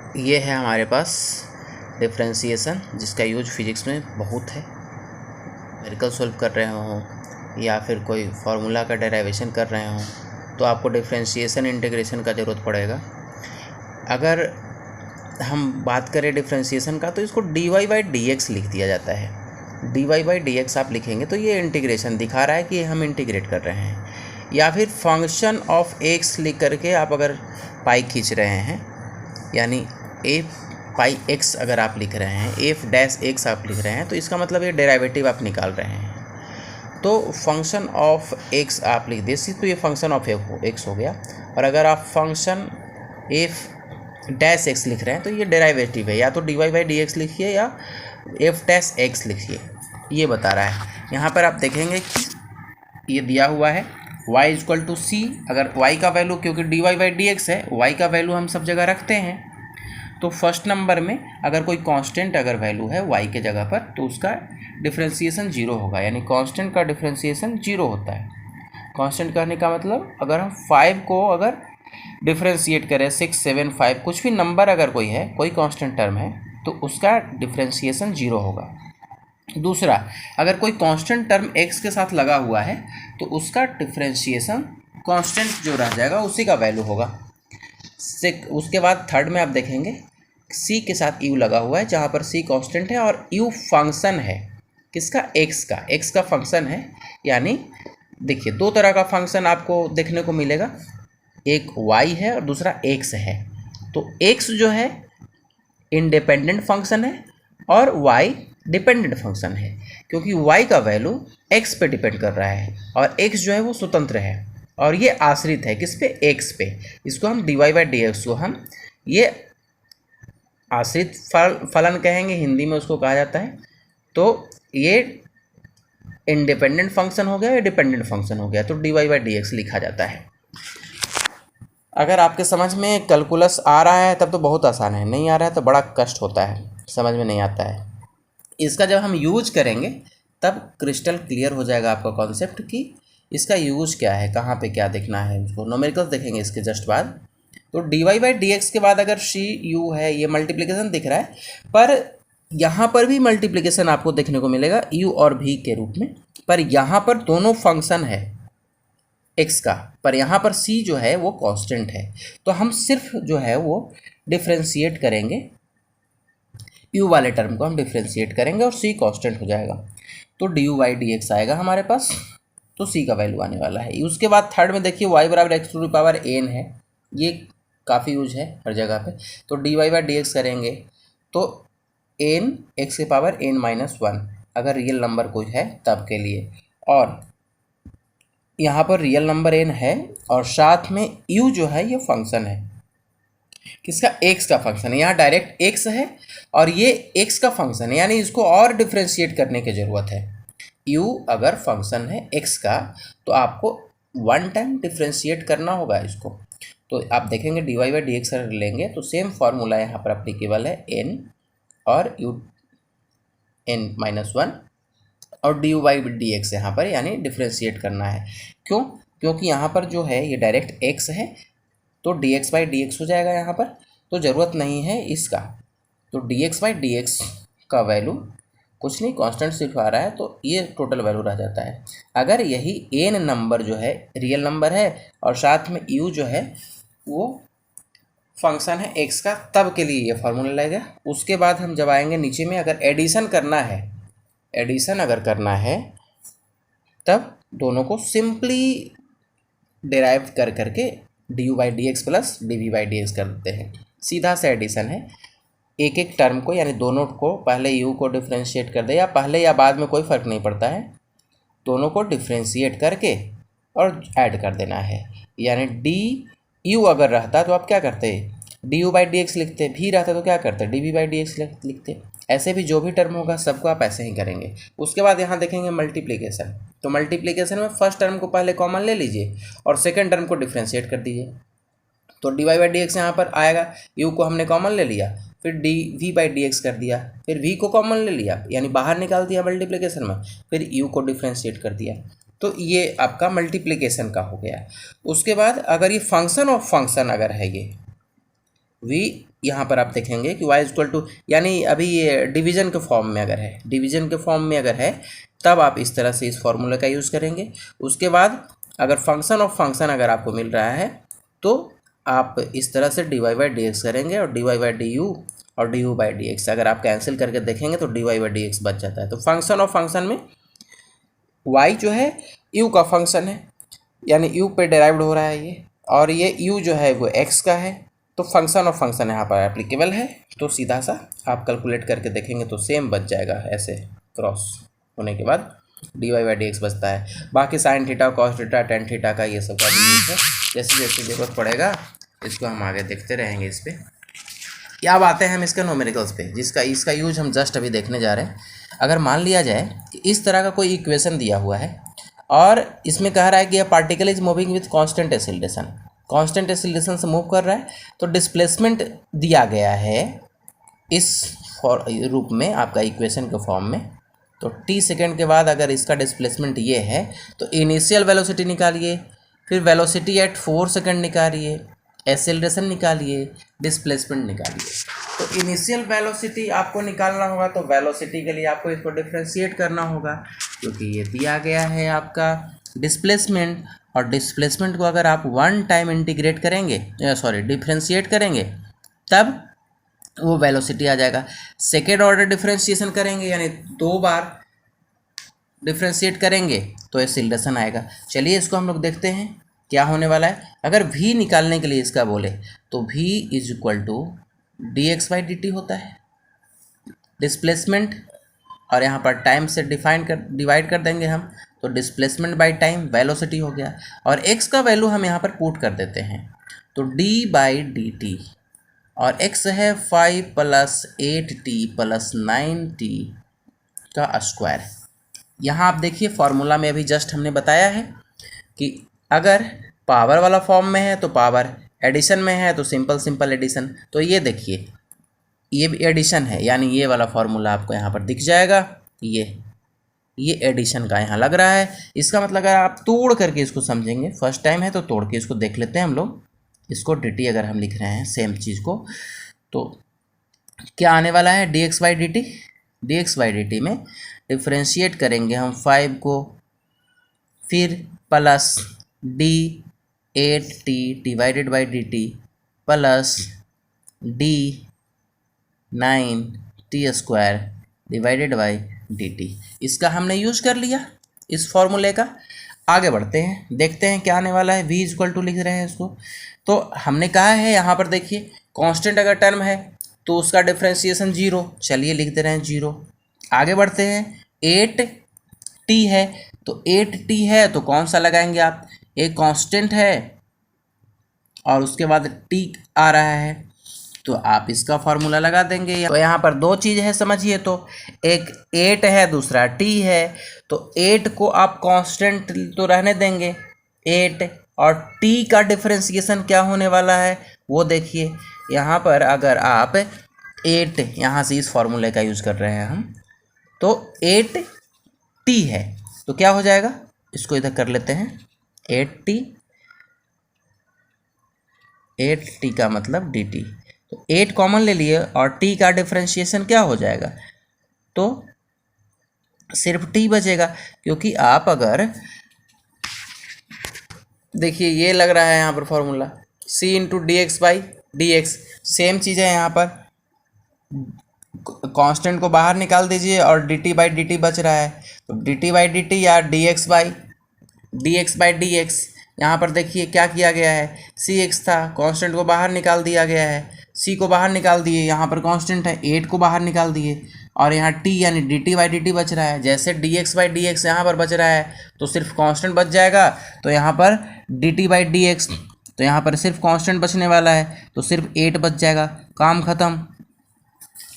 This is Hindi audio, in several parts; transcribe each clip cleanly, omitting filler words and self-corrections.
ये है हमारे पास डिफरेंशिएशन, जिसका यूज फिजिक्स में बहुत है। न्यूमेरिकल सॉल्व कर रहे हों या फिर कोई फार्मूला का डेरिवेशन कर रहे हों तो आपको डिफरेंशिएशन इंटीग्रेशन का ज़रूरत पड़ेगा। अगर हम बात करें डिफरेंशिएशन का तो इसको dy/dx लिख दिया जाता है। dy/dx आप लिखेंगे तो ये इंटीग्रेशन दिखा रहा है कि हम इंटीग्रेट कर रहे हैं। या फिर फंक्शन ऑफ x लिख करके आप अगर पाई खींच रहे हैं, यानी f(π(x) अगर आप लिख रहे हैं, f'(x) आप लिख रहे हैं, तो इसका मतलब ये डेरिवेटिव आप निकाल रहे हैं। तो फंक्शन ऑफ x आप लिख दीजिए तो ये फंक्शन ऑफ x हो गया। और अगर आप फंक्शन f'(x) लिख रहे हैं तो ये डेरिवेटिव है, या तो dy/dx लिखिए या f'(x) लिखिए, ये बता रहा है। यहाँ पर आप देखेंगे कि ये दिया हुआ है y = c। अगर y का वैल्यू, क्योंकि dy/dx है, y का वैल्यू हम सब जगह रखते हैं, तो फर्स्ट नंबर में अगर कोई कांस्टेंट अगर वैल्यू है y के जगह पर तो उसका डिफरेंशिएशन 0 होगा, यानी कांस्टेंट का डिफरेंशिएशन 0 होता है। कांस्टेंट कहने का मतलब अगर हम 5 को अगर डिफरेंशिएट करें, 6, 7, 5 कुछ भी नंबर अगर कोई है, कोई कांस्टेंट टर्म है, तो उसका डिफरेंशिएशन 0 होगा। दूसरा, अगर कोई कांस्टेंट टर्म x के साथ लगा हुआ है तो उसका डिफरेंशिएशन कांस्टेंट जो रह जाएगा उसी का वैल्यू होगा। उसके बाद थर्ड में आप देखेंगे c के साथ u लगा हुआ है, जहाँ पर c कांस्टेंट है और u फंक्शन है किसका, x का फंक्शन है। यानी देखिए, दो तरह का फंक्शन आपको देखने को मिलेगा, एक y है और दूसरा x है। तो x जो है इंडिपेंडेंट फंक्शन है और y डिपेंडेंट फंक्शन है, क्योंकि y का वैल्यू x पे डिपेंड कर रहा है और x जो है वो स्वतंत्र है और ये आश्रित है किस पे, x पे। इसको हम dy/dx को हम ये आश्रित फलन कहेंगे, हिंदी में उसको कहा जाता है। तो ये इंडिपेंडेंट फंक्शन हो गया या डिपेंडेंट फंक्शन हो गया, तो dy/dx लिखा जाता है। अगर आपके समझ में कैलकुलस आ रहा है तब तो बहुत आसान है, नहीं आ रहा है तो बड़ा कष्ट होता है, समझ में नहीं आता है। इसका जब हम यूज करेंगे तब क्रिस्टल क्लियर हो जाएगा आपका कॉन्सेप्ट कि इसका यूज क्या है, कहाँ पे क्या देखना है। उसको न्यूमेरिकल्स देखेंगे इसके जस्ट बाद। तो dy/dx के बाद अगर cu है, ये मल्टीप्लिकेशन दिख रहा है, पर यहाँ पर भी मल्टीप्लिकेशन आपको देखने को मिलेगा u और v के रूप में, पर यहाँ पर दोनों फंक्शन है x का, पर यहाँ पर c जो है वो कांस्टेंट है। तो हम सिर्फ जो है वो डिफ्रेंशिएट करेंगे, u वाले टर्म को हम डिफ्रेंशिएट करेंगे और c कांस्टेंट हो जाएगा, तो du/dx आएगा हमारे पास, तो c का वैल्यू आने वाला है। उसके बाद थर्ड में देखिए y = x⁴n है, ये काफ़ी यूज है हर जगह पे। तो dy/dx करेंगे तो n x⁻n-1 अगर रियल नंबर कोई है तब के लिए, और यहाँ पर रियल नंबर n है और साथ में u जो है ये फंक्शन है किसका, x का फंक्शन है। यहाँ डायरेक्ट x है और ये x का फंक्शन है, यानी इसको और डिफ्रेंशिएट करने की ज़रूरत है। u अगर फंक्शन है x का तो आपको वन टाइम डिफ्रेंशिएट करना होगा इसको। तो आप देखेंगे dy/dx लेंगे तो सेम फार्मूला यहाँ पर अप्लीकेबल है, n और un-1 और du/dx यहाँ पर, यानी डिफ्रेंशिएट करना है। क्यों, क्योंकि यहाँ पर जो है ये डायरेक्ट x है तो dx/dx हो जाएगा यहाँ पर, तो ज़रूरत नहीं है इसका। तो dx/dx का वैल्यू कुछ नहीं, कांस्टेंट सिर्फ आ रहा है, तो ये टोटल वैल्यू रह जाता है। अगर यही n नंबर जो है रियल नंबर है और साथ में u जो है वो फंक्शन है x का, तब के लिए ये फार्मूला लगेगा। उसके बाद हम जब आएंगे नीचे में, अगर एडिशन करना है, एडिशन अगर करना है तब दोनों को सिंपली डिराइव कर करके du/dx प्लस dv/dx कर देते हैं, सीधा सा एडिशन है। एक एक टर्म को, यानी दोनों को, पहले u को डिफ्रेंशिएट कर दे, या पहले या बाद में कोई फ़र्क नहीं पड़ता है, दोनों को डिफ्रेंशिएट करके और ऐड कर देना है। यानी du अगर रहता तो आप क्या करते, du/dx लिखते, भी रहता तो क्या करते, dv/dx लिखते। ऐसे भी जो भी टर्म होगा सबको आप ऐसे ही करेंगे। उसके बाद यहाँ देखेंगे मल्टीप्लिकेशन, तो मल्टीप्लिकेशन में फर्स्ट टर्म को पहले कॉमन ले लीजिए और सेकंड टर्म को डिफ्रेंशिएट कर दीजिए। तो dy/dx यहाँ पर आएगा, u को हमने कॉमन ले लिया, फिर dv/dx कर दिया, फिर v को कॉमन ले लिया यानी बाहर निकाल दिया मल्टीप्लिकेशन में, फिर u को डिफ्रेंशिएट कर दिया। तो ये आपका मल्टीप्लिकेशन का हो गया। उसके बाद अगर ये फंक्शन ऑफ फंक्शन अगर है, ये वी यहाँ पर आप देखेंगे कि y इक्वल टू, यानी अभी ये डिवीजन के फॉर्म में अगर है, डिवीजन के फॉर्म में अगर है तब आप इस तरह से इस फॉर्मूले का यूज़ करेंगे। उसके बाद अगर फंक्शन ऑफ फंक्शन अगर आपको मिल रहा है तो आप इस तरह से dy बाई डी एक्स करेंगे, और dy बाई डी यू और du बाई डी एक्स अगर आप कैंसिल करके देखेंगे तो dy बाई डी एक्स बच जाता है। तो फंक्शन ऑफ फंक्शन में y जो है u का फंक्शन है, यानी u पे डेराइव्ड हो रहा है ये, और ये u जो है वो x का है, तो फंक्शन ऑफ फंक्शन यहाँ पर एप्लीकेबल है। तो सीधा सा आप कैलकुलेट करके देखेंगे तो सेम बच जाएगा, ऐसे क्रॉस होने के बाद dy बाई डी एक्स बचता है। बाकी sine theta, cos theta, tan theta का ये सब का भी यूज है, जैसे जैसे ज़रूरत पड़ेगा इसको हम आगे देखते रहेंगे। इस पर क्या बातें हैं हम इसके न्यूमेरिकल्स पे, जिसका इसका यूज हम जस्ट अभी देखने जा रहे हैं। अगर मान लिया जाए कि इस तरह का कोई इक्वेशन दिया हुआ है और इसमें कह रहा है कि यह particle is moving with constant acceleration, constant acceleration से मूव कर रहा है, तो डिस्प्लेसमेंट दिया गया है इस रूप में आपका इक्वेशन के फॉर्म में। तो t सेकेंड के बाद अगर इसका डिस्प्लेसमेंट ये है तो इनिशियल वेलोसिटी निकालिए, फिर वेलोसिटी एट 4 सेकेंड निकालिए, एक्सेलरेशन निकालिए, डिस्प्लेसमेंट निकालिए। तो इनिशियल वेलोसिटी आपको निकालना होगा, तो वेलोसिटी के लिए आपको इसको डिफ्रेंशिएट करना होगा, क्योंकि ये दिया गया है आपका डिस्प्लेसमेंट, और डिस्प्लेसमेंट को अगर आप वन टाइम इंटीग्रेट करेंगे, डिफ्रेंशिएट करेंगे, तब वो वेलोसिटी आ जाएगा। सेकेंड ऑर्डर डिफ्रेंशिएशन करेंगे, यानी 2 बार डिफ्रेंशिएट करेंगे तो एक्सीलरेशन आएगा। चलिए इसको हम लोग देखते हैं क्या होने वाला है। अगर v निकालने के लिए इसका बोले तो v is equal to D x by D T होता है डिस्प्लेसमेंट, और यहाँ पर टाइम से डिवाइड कर देंगे हम, तो डिस्प्लेसमेंट बाई टाइम वेलोसिटी हो गया, और x का वैल्यू हम यहाँ पर पुट कर देते हैं, तो d बाई डी टी, और x है 5 प्लस 8t प्लस 9t का स्क्वायर। यहाँ आप देखिए फॉर्मूला में अभी जस्ट हमने बताया है कि अगर पावर वाला फॉर्म में है तो पावर, एडिशन में है तो सिंपल एडिशन। तो ये देखिए ये भी एडिशन है, यानी ये वाला फॉर्मूला आपको यहाँ पर दिख जाएगा, ये एडिशन का यहाँ लग रहा है। इसका मतलब अगर आप तोड़ करके इसको समझेंगे, फर्स्ट टाइम है तो तोड़ के इसको देख लेते हैं हम लोग। इसको dt अगर हम लिख रहे हैं सेम चीज़ को, तो क्या आने वाला है D x by D T में डिफ्रेंशिएट करेंगे हम 5 को, फिर plus D 8t divided by D T plus D 9t square divided by D T. इसका हमने यूज कर लिया इस फॉर्मूले का। आगे बढ़ते हैं, देखते हैं क्या आने वाला है। v इक्वल टू लिख रहे हैं इसको, तो हमने कहा है यहाँ पर देखिए कांस्टेंट अगर टर्म है तो उसका डिफ्रेंशिएशन 0, चलिए लिख दे रहे हैं 0। आगे बढ़ते हैं, 8t है, तो 8t है तो कौन सा लगाएंगे आप, एक कांस्टेंट है और उसके बाद t आ रहा है, तो आप इसका फॉर्मूला लगा देंगे। तो यहाँ पर 2 चीज़ है समझिए, तो एक 8 है, दूसरा t है, तो 8 को आप कांस्टेंट तो रहने देंगे 8, और t का डिफरेंशिएशन क्या होने वाला है वो देखिए। यहाँ पर अगर आप 8 यहाँ से इस फॉर्मूले का यूज़ कर रहे हैं हम, तो 8t है तो क्या हो जाएगा, इसको इधर कर लेते हैं 8t का मतलब dt, तो 8 कॉमन ले लिए और t का डिफरेंशिएशन क्या हो जाएगा, तो सिर्फ t बचेगा। क्योंकि आप अगर देखिए ये लग रहा है यहाँ पर formula c into d x by d x, same चीज़ है। यहाँ पर कांस्टेंट को बाहर निकाल दीजिए और dt बाई dt बच रहा है, तो dt बाई dt या dx बाई डी एक्स। यहाँ पर देखिए क्या किया गया है, cx था, कांस्टेंट को बाहर निकाल दिया गया है, c को बाहर निकाल दिए, यहाँ पर कांस्टेंट है 8 को बाहर निकाल दिए, और यहाँ t यानी dt बाई dt बच रहा है। जैसे dx बाई dx यहाँ पर बच रहा है तो सिर्फ कांस्टेंट बच जाएगा, तो यहाँ पर dt बाई dx, तो यहाँ पर सिर्फ कांस्टेंट बचने वाला है, तो सिर्फ 8 बच जाएगा, काम ख़त्म।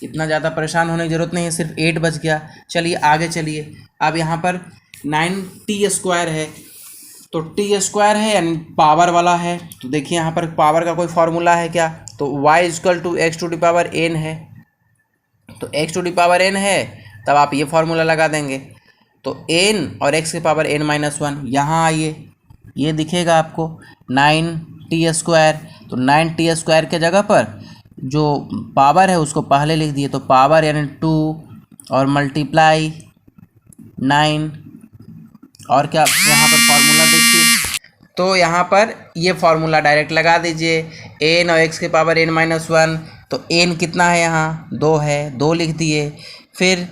इतना ज़्यादा परेशान होने की ज़रूरत नहीं है, सिर्फ 8 बच गया। चलिए आगे चलिए, अब यहाँ पर 9t स्क्वायर है, तो t स्क्वायर है यानी पावर वाला है, तो देखिए यहाँ पर पावर का कोई फार्मूला है क्या, तो y equal to X to the power n है, तो x to the power n है तब आप ये फार्मूला लगा देंगे, तो n और x की पावर n माइनस 1। यहाँ आइए, ये दिखेगा आपको 9t स्क्वायर, तो 9t स्क्वायर के जगह पर जो पावर है उसको पहले लिख दिए, तो पावर यानी 2 और मल्टीप्लाई 9, और क्या यहाँ पर फॉर्मूला देखिए, तो यहाँ पर ये फॉर्मूला डायरेक्ट लगा दीजिए, एन और एक्स के पावर n-1, तो एन कितना है यहाँ 2 है, 2 लिख दिए। फिर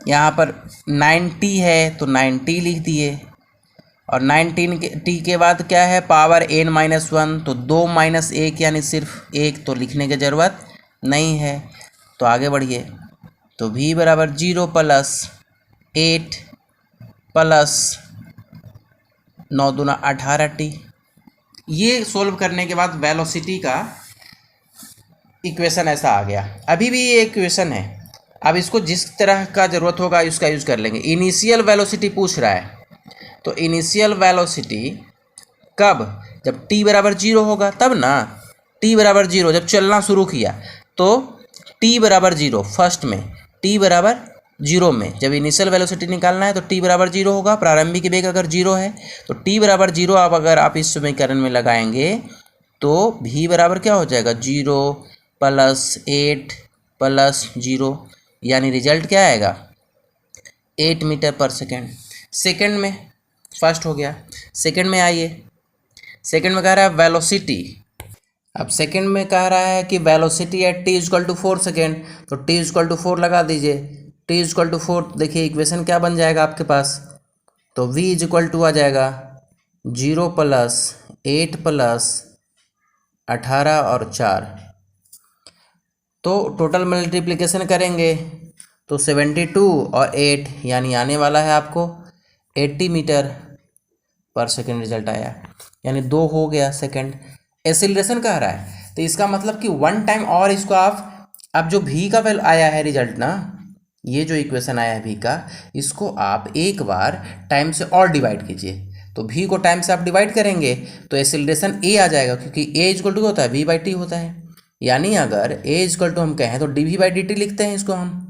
यहाँ पर 9t है तो 9t लिख दिए, और 19 के टी के बाद क्या है पावर n-1, तो 2 माइनस 1 यानी सिर्फ 1, तो लिखने की ज़रूरत नहीं है। तो आगे बढ़िए, तो v बराबर 0 प्लस 8 प्लस 9 दूना 18t। ये सोल्व करने के बाद वेलोसिटी का इक्वेशन ऐसा आ गया। अभी भी ये इक्वेशन है, अब इसको जिस तरह का ज़रूरत होगा इसका यूज़ कर लेंगे। इनिशियल वेलोसिटी पूछ रहा है, तो इनिशियल वेलोसिटी कब, जब t बराबर 0 होगा तब ना। t बराबर 0 जब चलना शुरू किया, तो t बराबर 0 फर्स्ट में, t बराबर 0 में जब इनिशियल वेलोसिटी निकालना है तो t बराबर 0 होगा। प्रारंभिक वेग अगर 0 है तो t बराबर 0 अब अगर आप इस समीकरण में लगाएंगे तो v बराबर क्या हो जाएगा 0 प्लस 8 प्लस 0, यानी रिजल्ट क्या आएगा 8 मीटर पर सेकेंड। सेकेंड में फर्स्ट हो गया, सेकेंड में आइए, सेकेंड में कह रहा है वेलोसिटी। अब सेकेंड में कह रहा है कि velocity at t equal to 4 second, तो t इक्वल टू 4 लगा दीजिए। t इक्वल टू 4 देखिए इक्वेशन क्या बन जाएगा आपके पास, तो v इक्वल टू आ जाएगा 0 प्लस 8 प्लस 18 और 4, तो टोटल मल्टीप्लिकेशन करेंगे तो 72 और 8 यानी आने वाला है आपको 80 मीटर पर सेकेंड रिजल्ट आया, यानी 2 हो गया सेकेंड। एक्सीलरेशन कह रहा है तो इसका मतलब कि 1 टाइम और इसको आप, अब जो v का वैल्यू आया है रिजल्ट ना, ये जो इक्वेशन आया है v का, इसको आप एक बार टाइम से और डिवाइड कीजिए। तो v को टाइम से आप डिवाइड करेंगे तो एक्सीलरेशन a आ जाएगा, क्योंकि a इक्वल टू होता है v/t होता है। यानी अगर a इक्वल टू हम कहें तो dv/dt लिखते हैं इसको हम।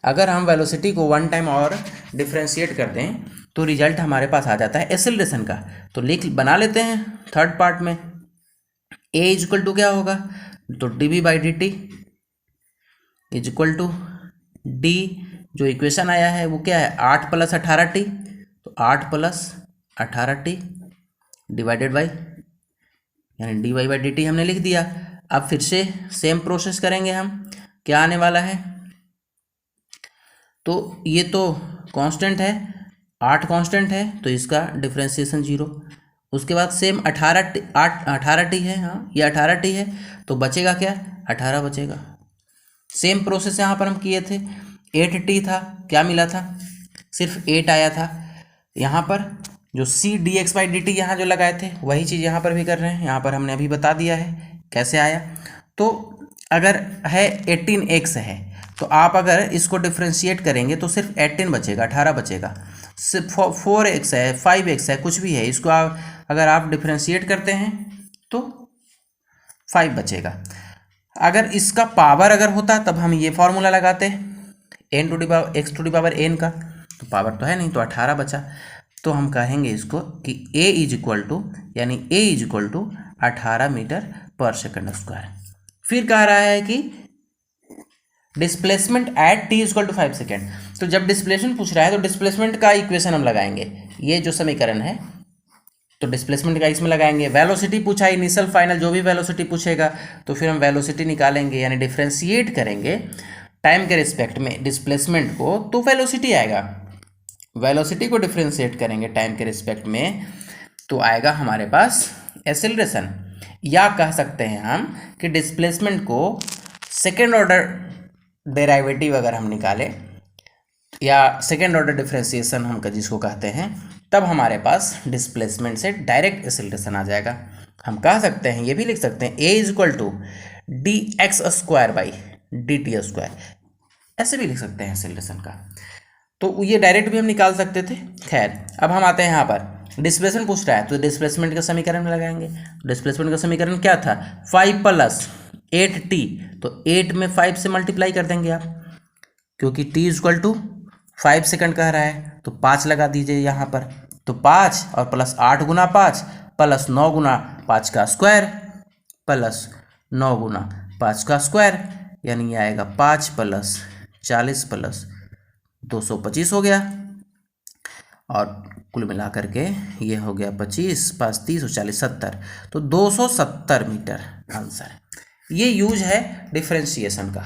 अगर हम वेलोसिटी को 1 टाइम और डिफ्रेंशिएट कर दें तो रिजल्ट हमारे पास आ जाता है एक्सीलरेशन का। तो लिख बना लेते हैं थर्ड पार्ट में, a इक्वल टू क्या होगा, तो dv/dt is equal to d, जो इक्वेशन आया है वो क्या है 8 प्लस 18t, तो 8 प्लस 18t डिवाइडेड बाई, यानी dy/dt हमने लिख दिया। अब फिर से सेम प्रोसेस करेंगे हम, क्या आने वाला है, तो ये तो कांस्टेंट है, 8 कांस्टेंट है तो इसका डिफ्रेंशिएशन 0। उसके बाद सेम 18t है, हाँ ये 18t है, तो बचेगा क्या 18 बचेगा। सेम प्रोसेस यहाँ पर हम किए थे, 8t था, क्या मिला था सिर्फ 8 आया था। यहाँ पर जो c dx/dt यहाँ जो लगाए थे वही चीज़ यहाँ पर भी कर रहे हैं, यहाँ पर हमने अभी बता दिया है कैसे आया। तो अगर है 18x है तो आप अगर इसको डिफ्रेंशिएट करेंगे तो सिर्फ 18 बचेगा, 18 बचेगा। सिर्फ 4x है 5x है कुछ भी है, इसको अगर आप डिफ्रेंशिएट करते हैं तो 5 बचेगा। अगर इसका पावर अगर होता तब हम ये फॉर्मूला लगाते x to the power n का, तो पावर तो है नहीं तो 18 बचा। तो हम कहेंगे इसको कि a इज इक्वल टू, यानी a is equal to 18 metre पर सेकेंड स्क्वायर। फिर कह रहा है कि displacement at t equal to 5 second, तो जब डिस्प्लेसमेंट पूछ रहा है तो डिस्प्लेसमेंट का इक्वेशन हम लगाएंगे, ये जो समीकरण है तो डिस्प्लेसमेंट का इसमें लगाएंगे। वेलोसिटी पूछा है, इनिशियल फाइनल जो भी वेलोसिटी पूछेगा तो फिर हम वेलोसिटी निकालेंगे, यानी डिफ्रेंशिएट करेंगे टाइम के रिस्पेक्ट में डिस्प्लेसमेंट को, तो वेलोसिटी आएगा। वेलोसिटी को डिफ्रेंशिएट करेंगे टाइम के रिस्पेक्ट में तो आएगा हमारे पास एक्सेलरेशन। या कह सकते हैं हम कि डिस्प्लेसमेंट को सेकेंड ऑर्डर डेरिवेटिव अगर हम निकालें या सेकेंड ऑर्डर डिफ्रेंशिएशन हम जिसको कहते हैं, तब हमारे पास डिस्प्लेसमेंट से डायरेक्ट एक्सेलरेशन आ जाएगा। हम कह सकते हैं, ये भी लिख सकते हैं a is equal to dx² / dt², ऐसे भी लिख सकते हैं एक्सेलरेशन का। तो ये डायरेक्ट भी हम निकाल सकते थे। खैर अब हम आते हैं यहाँ पर डिस्प्लेसमेंट पूछ रहा है तो डिस्प्लेसमेंट का समीकरण में लगाएंगे। डिस्प्लेसमेंट का समीकरण क्या था 5 प्लस 8t, तो 8 में 5 से मल्टीप्लाई कर देंगे आप, क्योंकि t इक्वल टू 5 सेकंड कह रहा है तो 5 लगा दीजिए यहाँ पर, तो 5 और प्लस 8 गुना 5 प्लस 9 गुना 5 का स्क्वायर प्लस 9 गुना 5 का स्क्वायर यानी ये आएगा 5 प्लस 40 प्लस 225 हो गया, और कुल मिला करके ये हो गया 25 5 30 और 40 70, तो 270 मीटर आंसर है। ये यूज है डिफरेंशिएशन का।